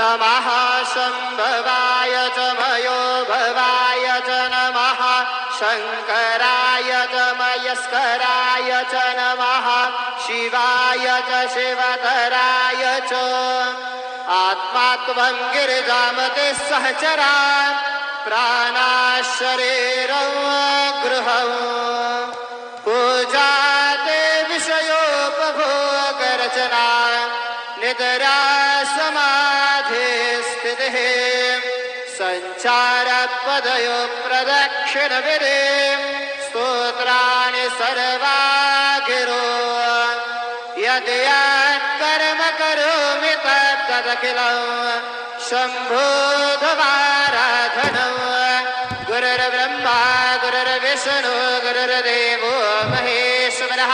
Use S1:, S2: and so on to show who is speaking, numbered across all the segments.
S1: नमः शम्भवाय च मयो भवाय च नमः शङ्कराय च मयस्कराय च नमः शिवाय च शिवधराय च आत्मा त्वं गिरिजामते सहचरा प्राणाशरीरं गृहं पूजा ते विषयोपभोगरचना निद्रा समाधिस्थितिः सञ्चारपदयो प्रदक्षिणविधिं स्तोत्राणि सर्वा गिरो यद् कर्म करोमि तदखिलं शम्भोधवाराधनं गुरुर्ब्रह्मा गुरुर्विष्णु गुरुर्देवो महेश्वरः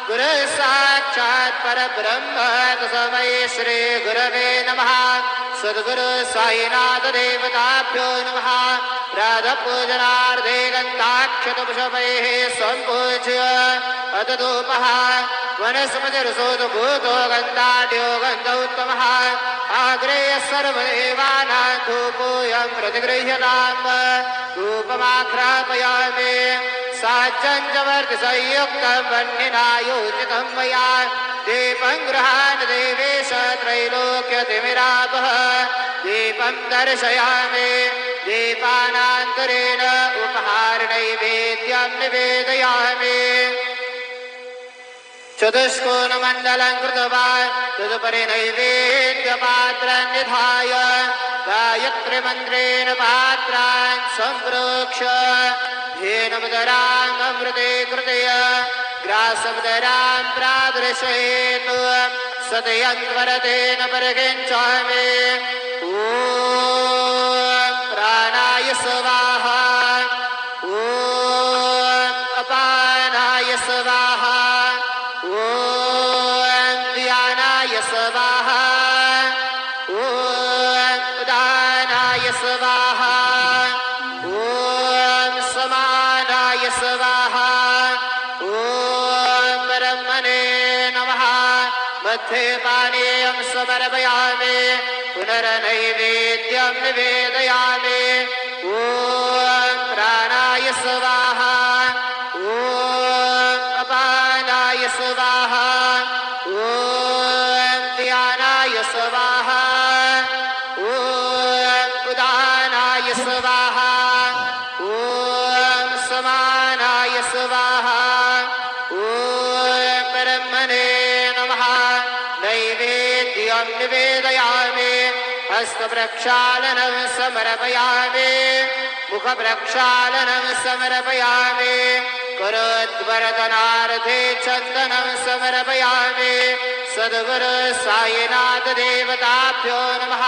S1: गुरुः साक्षात् परब्रह्म तस्मै श्री गुरवे नमः सद्गुरु साईनाथ देवताभ्यो नमः राधपूजनार्थे गन्धाक्षतपुष्पैः सम्पूज्य अदधूपः वनस्पतिरसोद्भूतो गन्धाढ्यो गन्धोत्तमः आग्रेय सर्वदेवानां धूपोऽयं प्रतिगृह्यताम् धूपमाघ्रापयामि साज्जञ्जवर्गसंयुक्तं वह्निना योजितं मया दीपं गृहाण देवेश त्रैलोक्यतिमिरापः दीपं दर्शयामि दीपानान्तरेण उपहारनैवेद्यं निवेदयामि चतुष्कोणमण्डलं कृत्वा तदुपरि नैवेद्यपात्रं निधाय गायत्रीमन्त्रेण पात्रान् सम्प्रोक्ष्य धेनुमुदराम् अमृते कृतय ग्रासमुदरां प्रादृशयेतु सतयन्वरतेन परिगृह्णामि ॐ प्राणाय स्वाहा ॐ अपानाय स्वाहा ॐ व्यानाय स्वाहा ॐ उदानाय स्वाहा ॐ समानाय स्वाहा ॐ ब्रह्मणे नमः मध्ये पानीयं समर्पयामि पुनर्नैवेद्यं निवेदयामि ॐ प्राणाय स्वाहा ॐ अपानाय स्वाहा ॐ व्यानाय स्वाहा ॐ उदानाय स्वाहा ॐ समानाय स्वाहा ॐ ब्रह्मणे नमः नैवेद्यं निवेदयामि हस्तप्रक्षालनं समर्पयामि मुखप्रक्षालनं समर्पयामि करोद्वरदनार्थे चन्दनं समर्पयामि सद्गुरु साईनाथ देवताभ्यो नमः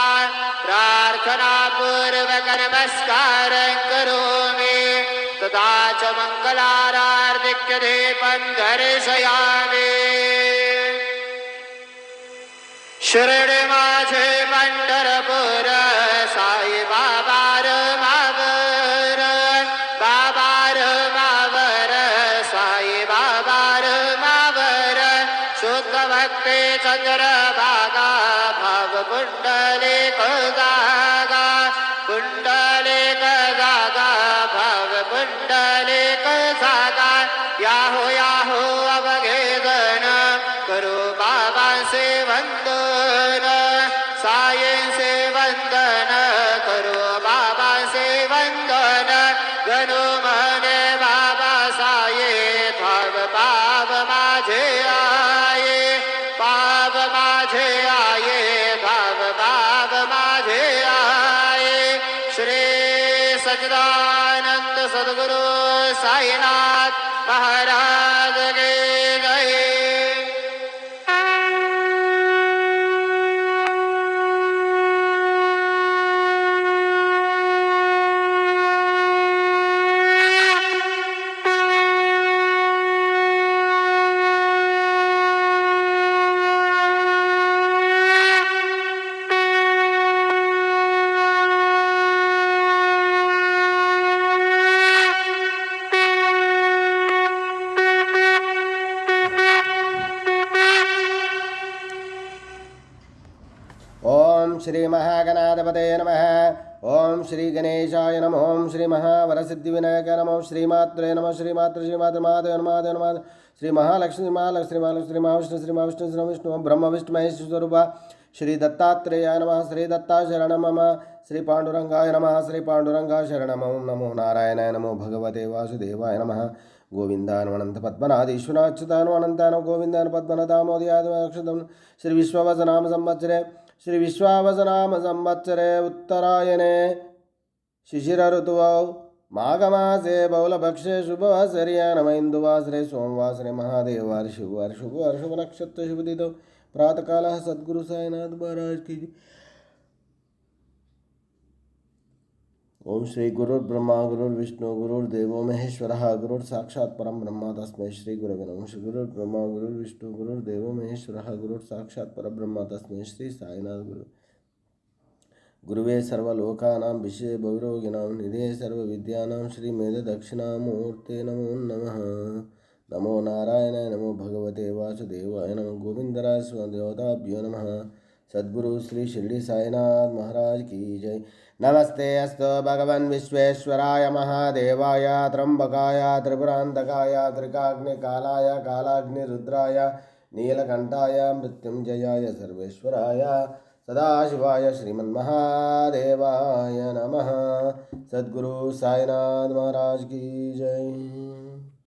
S1: प्रार्थनापूर्वक नमस्कारं करोमि तथा च मङ्गलारार्धिक्यदीपं दर्शयामि शिर्डी माझे पंढरपूर साई बाबा मावर बाबा मावर साई बाबा मावर शुद्ध भक्ती चंद्रभागा भाव कुंडलिक जागा कुंडलिक जागा भाव कुंडलिक जागा याहो याहो अवघेदन करो बाबा से वंदन साई से वंदन करो बाबा से वंदन गणो मने बाबा साये भाव पाव माझे आये पाव माझे आये भाव पाव माझे आये श्री सच्चिदानंद सद्गुरु साईनाथ महाराज के जय।
S2: ओम श्री महागणाधिपते नमः। ओम श्री गणेशाय नमः। ओम श्री महावरसिद्धिविनायक नमः। श्रीमात्रे नमः। श्रीमात्र श्रीमात्र महादेव महादेव नमः। श्री महालक्ष्मी महालक्ष्मी महालक्ष्मी श्री महाविष्णु श्री महाविष्णु श्री विष्णु ब्रह्म विष्णु महेश स्वरूप श्री दत्तात्रेयाय नमः। श्री दत्ता शरण मम। श्री पांडुरंगाय नमः। श्री पांडुरंगा शरणम। ओम नमो नारायणाय नमो भगवते वासुदेवाय नमः। गोविंदानंत पद्मनाधीश्वराच्युतानंतान गोविंदान पद्मनादामोदयादक्षतम श्री विश्ववसनाम संवत्सरे श्री विश्वावसनाम संवत्सरे उत्तरायणे शिशिर ऋतुवौ माघमासे बहुलभक्षे शुभवासर्या नम इंदुवासरे सोमवासरे महादेवार शिववार शुभवार शुभ नक्षत्र शुभदितो प्रातःकाल सद्गुरु साईनाथ महाराज की। ओम श्री गुरुर्ब्रह्मा गुरुर्विष्णु गुरुर्देवो महेश्वरः गुरुर्साक्षात् परं ब्रह्म तस्मै श्री गुरवे नमः। श्री गुरुर्ब्रह्मा गुरुर्विष्णु गुरुर्देवो महेश्वरः गुरुर्साक्षात् परब्रह्म तस्मै श्री साईनाथ गुरुवे सर्वलोकानां विषये भवरोगिणां निधये सर्वविद्यानां श्रीमेधदक्षिणामूर्ते नमो नमः। नमो नारायणाय नमो भगवते वासुदेवाय नमो गोविंदराय स्वदेवताभ्यो नमः। सद्गुरु श्री शिरडी साईनाथ महाराज की जय। नमस्ते अस्तु भगवन् विश्वेश्वराय महादेवाय त्र्यंबकाय त्रिपुरान्तकाय त्रिकाग्निकालाय कालाग्निरुद्राय नीलकंठाय मृत्युंजयाय सर्वेश्वराय सदाशिवाय श्रीमन्महादेवाय नमः। सद्गुरु साईनाथ महाराज की जय।